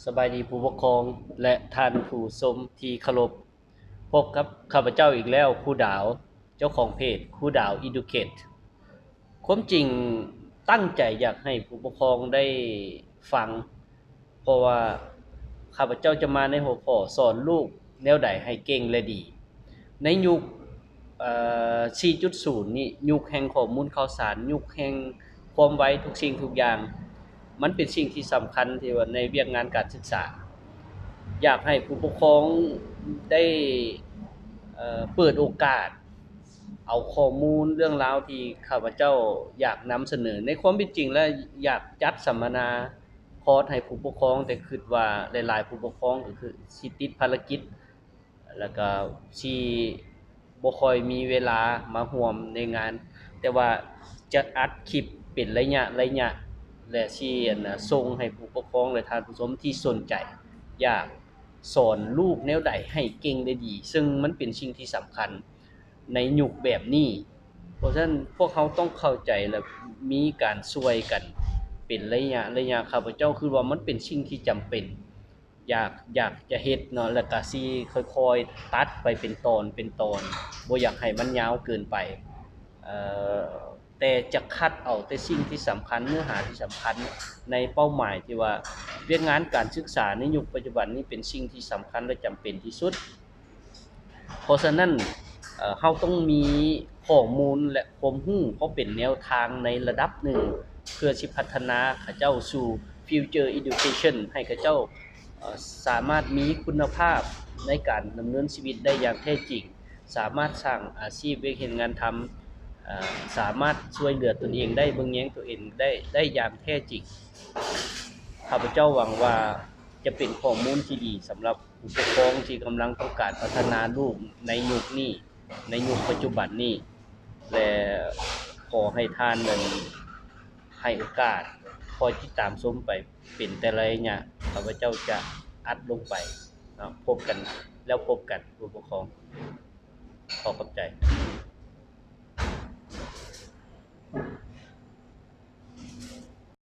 สบายดีผู้ปกครองและท่านผู้ชมที่เคารพพบกับข้าพเจ้าอีกแล้วครูดาวเจ้าของเพจครูดาว Educate ความจริงตั้งใจอยากให้ผู้ปกครองได้ฟังเพราะว่าข้าพเจ้าจะมาในหัวข้อสอนลูกแนวใดให้เก่งและดีในยุค4.0 นี่ยุคแห่งข้อมูลข่าวสารยุคแห่งความไวทุกสิ่งทุกอย่างมันเป็นสิ่งที่สำคัญที่ว่าในเวียกงานการศึกษาอยากให้ผู้ปกครองได้เปิดโอกาสเอาข้อมูลเรื่องราวที่ข้าพเจ้าอยากนำเสนอในความเป็นจริงแล้วอยากจัดสัมมนาคอร์สให้ผู้ปกครองแต่คิดว่าหลายๆผู้ปกครองก็คือสิติดภารกิจแล้วก็สิบ่ค่อยมีเวลามาร่วมในงานแต่ว่าจะอัดคลิปเป็นระยะและสิอั่นน่ะส่งให้ผู้ปกครองและท่านผู้ชมที่สนใจอยากสอนลูกแนวใดให้เก่งได้ดีซึ่งมันเป็นสิ่งที่สำคัญในยุคแบบนี้เพราะฉะนั้นพวกเขาต้องเข้าใจและมีการช่วยกันเป็นระยะข้าพเจ้าคือว่ามันเป็นสิ่งที่จำเป็นอยากจะเฮ็ดเนาะแล้วก็สิค่อยๆตัดไปเป็นตอนบ่อยากให้มันยาวเกินไปเอ่อแต่จะคัดเอาแต่สิ่งที่สำคัญเนื้อหาที่สำคัญในเป้าหมายที่ว่าเวียกงานการศึกษาในยุคปัจจุบันนี้เป็นสิ่งที่สำคัญและจำเป็นที่สุดเพราะฉะนั้นเราต้องมีข้อมูลและความรู้เพราะเป็นแนวทางในระดับหนึ่งเพื่อสิพัฒนาเขาเจ้าสู่ Future Education ให้เขาเจ้าสามารถมีคุณภาพในการดำเนินชีวิตได้อย่างแท้จริงสามารถสร้างอาชีพเวียกเฮ็ดงานทำสามารถช่วยเหลือตนเองได้เบิ่งแยงตัวเองได้อย่างแท้จริงข้าพเจ้าหวังว่าจะเป็นข้อมูลที่ดีสำหรับผู้ปกครองที่กำลังต้องการพัฒนาลูกในยุคนี้ในยุคปัจจุบันนี้และขอให้ท่านนั้นให้โอกาสคอยติดตามชมไปเป็นแต่ละระยะข้าพเจ้าจะอัดลงไปเนาะพบกันผู้ปกครองขอขอบใจ